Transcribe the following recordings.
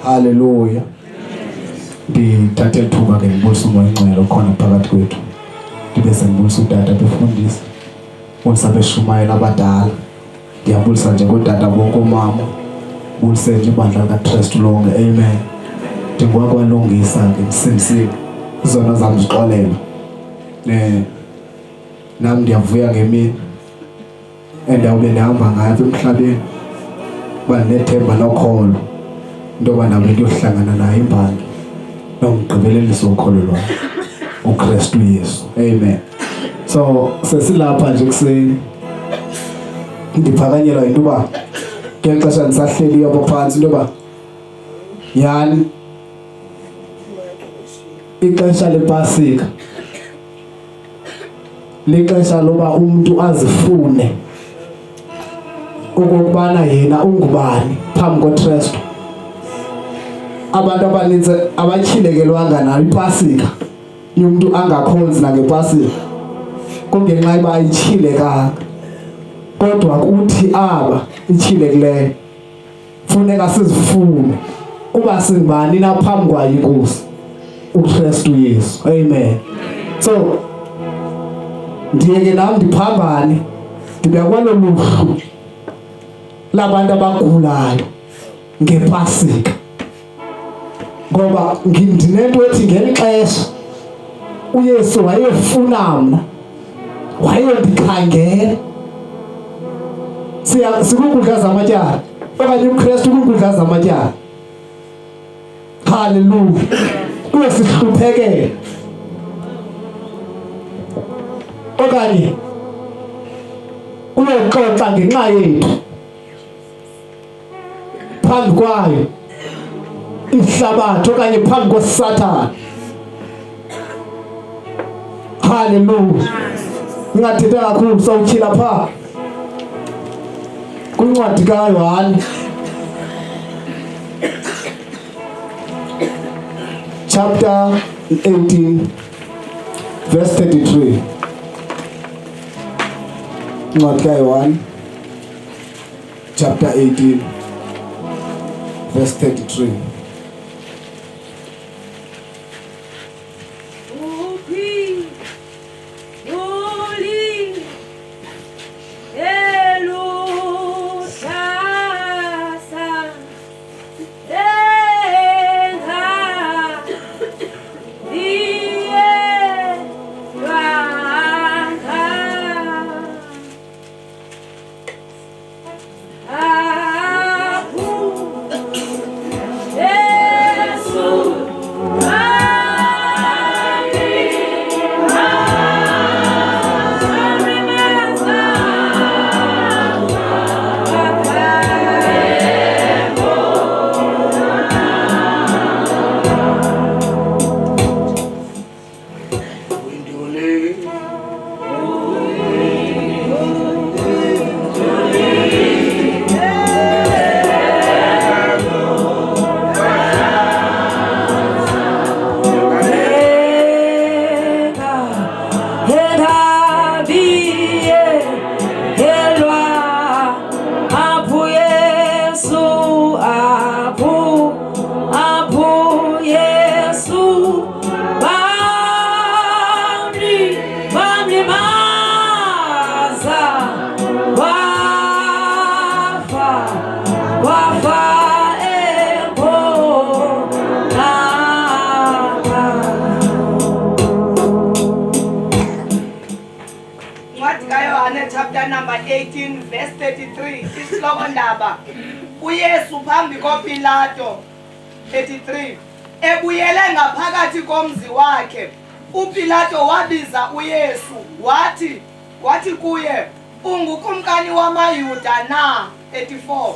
Haleluya. Ngithathe ithuba ke ngibulisa umoya ingcwele khona phakathi kwethu. Ndibe sengibulisa udada befundisa. Unsabe shumayela abadala. Ngiyabulisa nje kodada bonke omama. Bulise nje ibandla kaKristu lonke. Amen. Ndingwakwalungisa ke msinsini. Izona zami zixolela. Nami ndiyavuya ngemini. Endaweni ndihamba ngayo emhlabeni. Banethemba nokholo. Ndoba nami ngiyohlangana naye imbali. Nomgqibeleliso ukholo lwami. uKristu Yesu. Amen. So sesilapha nje kuseni. Ndiphakanyelwa into ba ngexesha ndisahleli apha phansi into ba yani ixesha lePasika lixesha loba umuntu azifune ukubana yena ungubani phambi koKristu. Abantu abaninzi abachilekelwanga nayo iPasika. Umuntu angakhonzi na ngePasika. Kungenxa yoba ichilekanga. Kodwa kuthi aba ichilekileyo funeka sizifune uba singubani na phambi kwayo inkosi uKristu Yesu. Amen. So ndiye ke nami ndiphambane ndibe kwaloluhlu labantu abagulayo ngePasika. Ngoba ngindinento ethi ngelixesha uYesu wayefuna mna wayondikhangela. Sikukudla zamatyala okanye uKristu ukudla zamatyala. Haleluya. Kuwe sihluphekele okanye uyoxoxa ngenxa yethu phambi kwayo ihlabathi okanye phambi koSathane. Haleluya. Ngingathetha kakhulu sawutyhila pha kwincwadi kaYohane chapter 18 verse 33. Incwadi kaYohane chapter 18 verse 33. Chapter number 18 verse 33. Isihloko ndaba uYesu phambi koPilato. 33. Ebuyele ngaphakathi komzi wakhe uPilato wabiza uYesu wathi kuye, ungukumkani wamaYuda na? 34.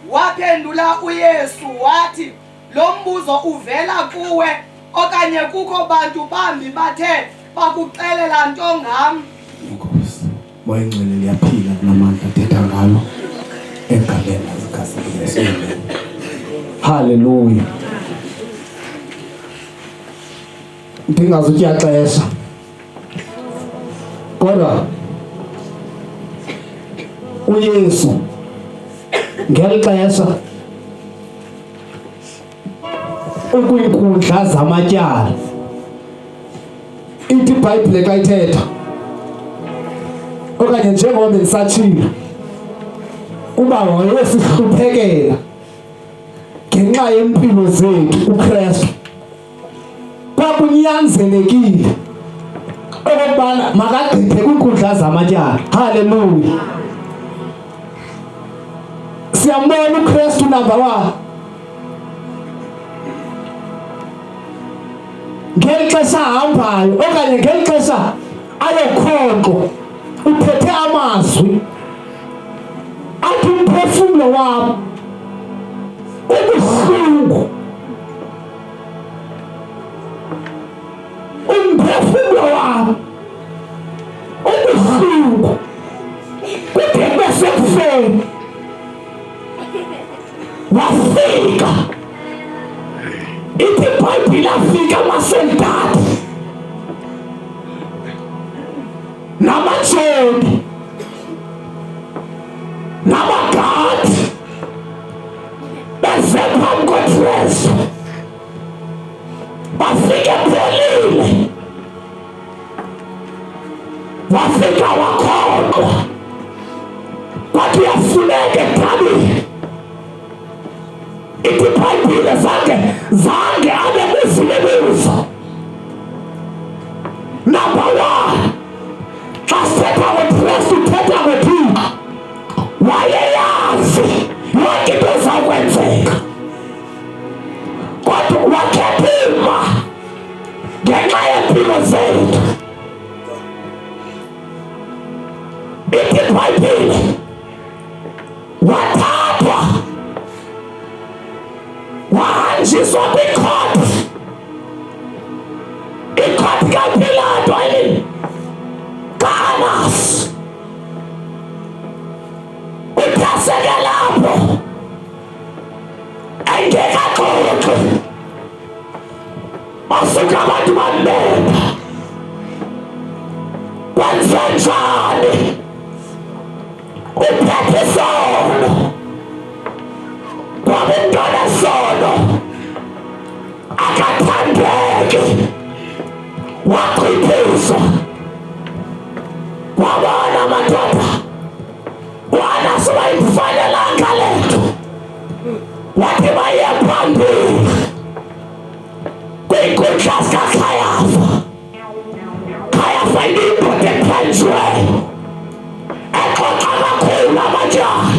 Waphendula uYesu wathi, lo mbuzo uvela kuwe okanye kukho bantu bambi bathe bakuxelela nto ngam? Moya ingcwele liyaphila kunamandla thetha ngalo egaleni zikhasekileyo. Haleluya. Ndingazutya xesha kodwa uYesu ngeli xesha ukwinkundla zamatyala. Ithi iBhayibhile xa ithetha okanye njengoba bendisatshilo uba wayesihluphekela ngenxa yempilo zethu uKristu, kwakunyanzelekile okubana makagqithe kwinkundla zamatyala. Haleluya. Siyambona uKristu number 1 ngeli xesha ahambayo okanye ngeli xesha ayokhonkqo uphethe amazwi athi umphefumlo wam ubuhlungu, umphefumlo wam ubuhlungu kude kube sekufeni. Wafika ithi iBhayibhile afika amasoldati namajoni nabagadi beze phambi koJesu, bafike epholile, wafika wakhonkqwa kwathi uyafuneka edabini. Ithi iBhayibhile zange abe nezimibuzo. Number 1, xa sithetha ngoKristu uthetha ngoThixo, wayeyazi yonke into ezawukwenzeka, kodwa wakhetha ima ngenxa yeempilo zethu. Ithi iBhayibhile wathathwa wahanjiswa kwikhoti, ikhoti kaPilato kaAnasi. Uthaseke lapho engekaxoxi, basuka abantu bambeka, kwenze njani? Uphethe isono, kwabe umntwana sono akathandeki, wachithiswa. Kwabona amadoda uAnasi wayimfanelanga le nto, wathi baye phambili kwiinkundla zikaKhayafa. Khayafa indoda ephanjiweyo exoxa kakhulu amatyala,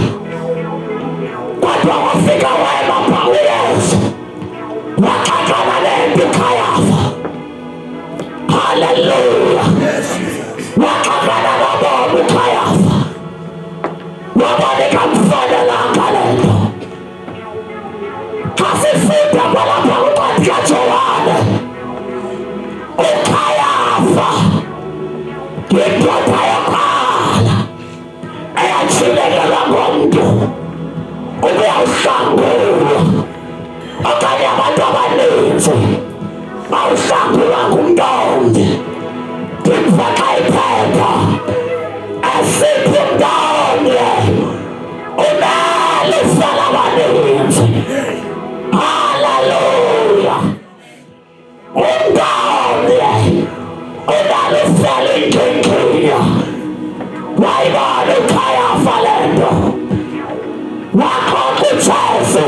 kodwa wafika wema phambi kuYesu waxakana nento uKhayafa. Haleluya. Waxakana nobomi uKhayafa, wabona ikamfanelanga le nto. Xa sifunda kwalapha kwincwadi kaJohane, uKhayafa yindoda yokuqala eyatshilekelwa ngomntu ubuyawuhlangulwa, okanye abantu abaninzi bawuhlangulwa ngumntombi. Ndimfaka iphepha esiphi umntombi unelifa labaninzi. Haleluya. Umntombi unalifela inkinkiya. Wayibona uKhayafa le nto, wakhokha uJesu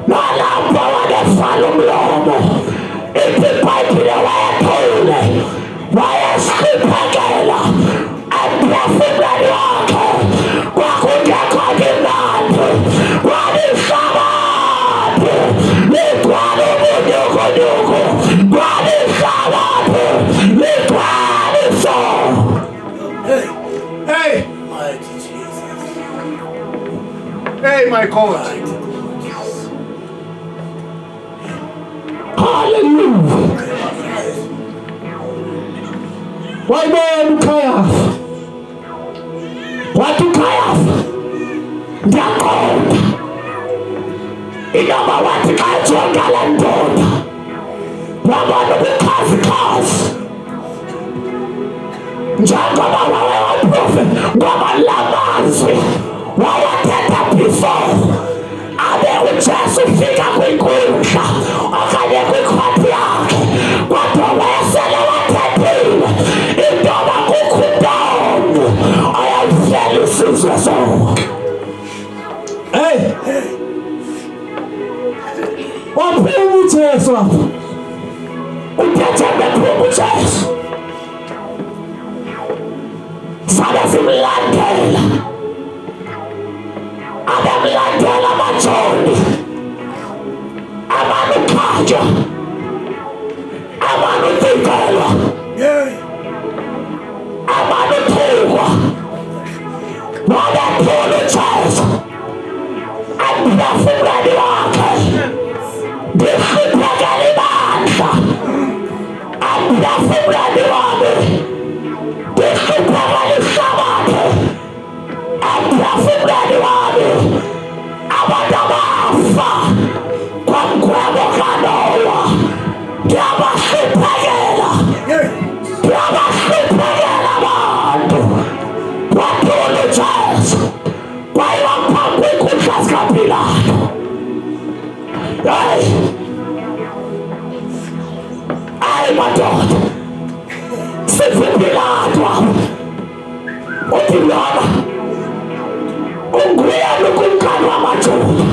nalapho wanevala umlomo. Ithi iBhayibhile wayephule, wayesihluphekela emphefumlweni wakhe, kwakungekho kimnandi, kwalihlabathi ligcwele ubunyukunyuku, kwalihlabathi ligcwele isono. Hey! Hey, my God! Hallelujah. Wayibona uKhayafa, wathi uKhayafa, ndiyaqonda intoba wathi xa ejonga le ndoda wabona ubukhazikhazi, njengoba wayewaprofeti, ngoba la mazwi wawathetha before abe uJesu ufika kwinkundla okanye waphuma uJesu apha uphethe bephuma uJesu sabe simlandela abamlandela amajoni amanukhatsha amanutsikelwa amanuthukwa wabaphula uJesu andiyafumani wakhe ndihluphekele bandla andiyafumani wami ndihluphekele ihlabathe andiyafumani wami abantu abafa kwamgwebo kaNowa ndiyabahluphekela abantu waphula uJesu kwaye waphambi kwenkundla zikaPilato. Hayi madoda sive Pilato uthi lona unguyena kumkani wamaJuda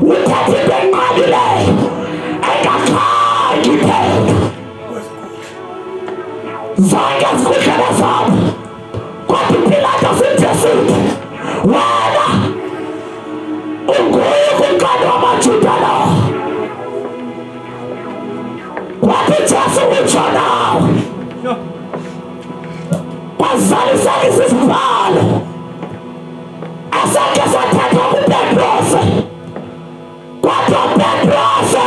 uthathe into enqabileyo engakhange iphele zonke zikudlela zabo kwathi Pilato sithi wena unguye kumkani wamaJuda lo wathi Jesu utsho nawe kwazaliseka isibhalo asakhe sathathwa kuPetrose kwathi uPetrose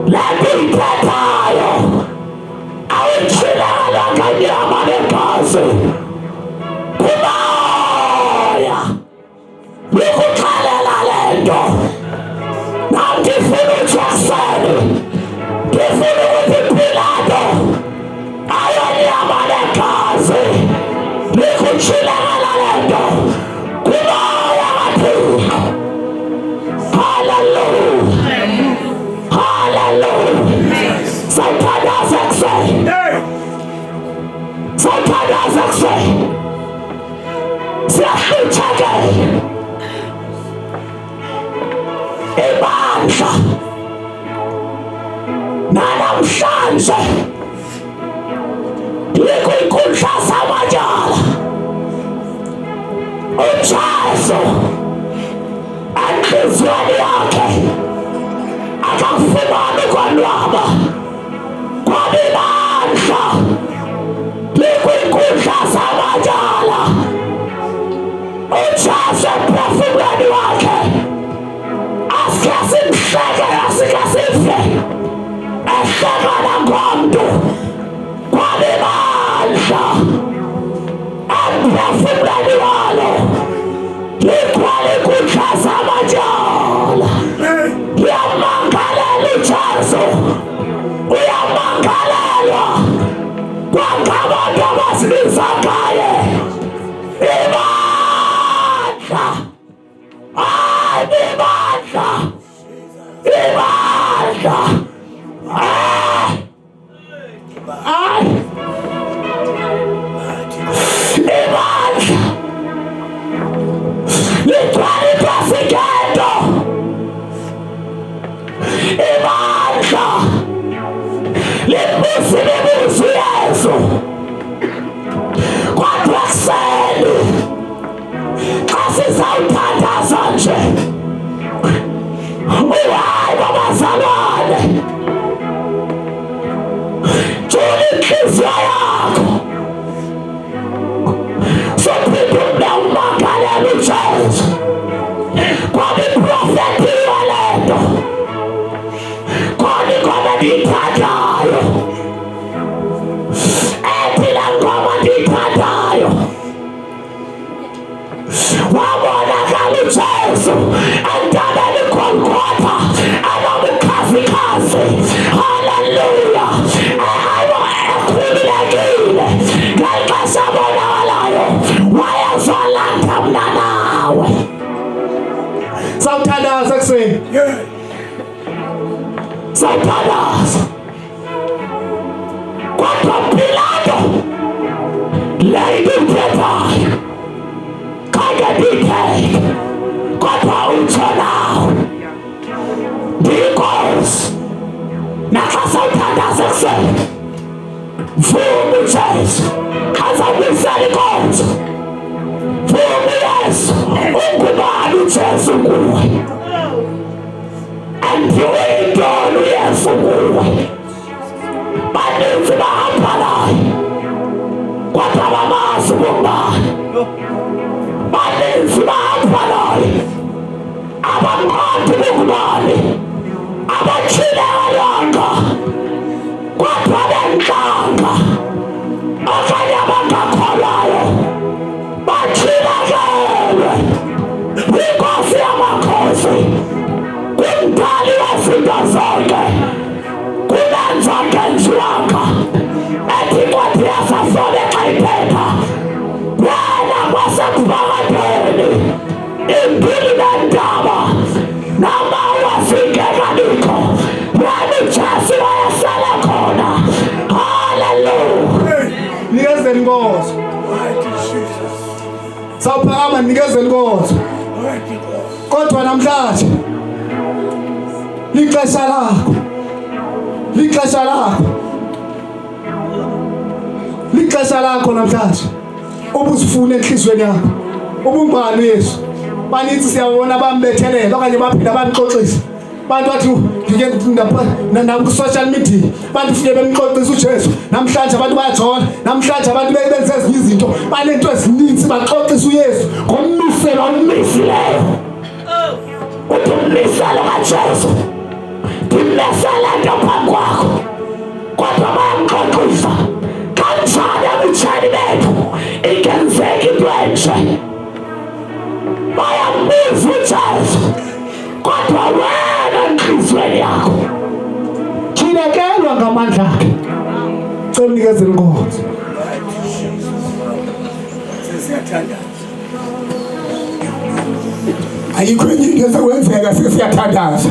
le nto uyithethayo awuyitshilanga nyama negazi kumoya likukhalela le nto nandifuna uJasoni ndifuna ukuthi Pilato ayonyama negazi likutshilanga le nto kumoya kaThixo. Hallelujah, hallelujah. Sathandaza kuseni sathandaza kuseni siyahluthakela ebandla nanamhlanje likwinkundla zamatyala uJesu entliziyweni yakhe akafumani ukonwaba kwabebandla likwinkundla zamatyala uJesu emphefumlweni wakhe asike simhleke asike sife ehlekana ngomntu kwabebandla emphefumlweni walo likhwele inkundla zamatyala. Uyamangalela uJesu uyamangalelwa kwangabantu abazibiza ngaye ibandla ibandla ibandla ibandla lithwala ipasikento ibandla limbuzile buzu Yesu kodwa kuseni xa sizawuthandaza nje uhayi babazalwane jula inhliziyo yakho sophinde umnawumangalela uJesu kwaba iprofethi yalento khona ingoma ndiyithandayo ethi la ngoma ndiyithandayo wabonakala uJesu entabeni iGolgotha anobukhazikhazi. Haleluya, ekhululekile ngexesha abonakalayo wayezolanda mna nawe. Sawuthandaza kuseni sawuthandaza kodwa Pilato le nto uyithethayo khange ndiyithethe kodwa utsho nawe yasekuseni vuma uJesu azabuyisela inkonzo vuma Yesu ungubani uJesu kuwe andiphiwe intoni uYesu kuwe baninzi bahamba naye kodwa abamazi ubungane baninzi bahamba naye abamqondi ubungane abatshilelanga kodwa bentlanga okanye abangakholwayo batshilelelwe kwinkosi yamakhosi kumdali wezinto zonke kunenza ngenziwanga ethi incwadi yasafole xa iphetha wena kwasekubakadeni impilo nendaba namawazingekalikho wena uJesu wayesele khona haleluya Nikezeni inkonzo. Sawuphakama nikezeni inkonzo. Kodwa namhlanje lixesha lakho. Lixesha lakho. Lixesha lakho namhlanje. Ubusifune enhlizweni yakho. Ubungani Yesu. Banithi siyabona bambethelela okanye baphinda bamxoxisa. Bantu bathi ngike na ku social media bantu fike bemxoxisa uJesu namhlanje abantu bayajola namhlanje abantu benza ezinye izinto banento ezininzi baxoxisa uYesu ngommiselo omisileyo utummiselo kaJesu timesela nto phambi kwakho kodwa bayamxoxisa kanjani abutshani bethu ingenzeka into enje bayambiza uJesu kodwa wena enhlizweni yakho thinekelwa ngamandla akhe cela unikezele inkonzo ayikho enye into ezokwenzeka sesiyathandaza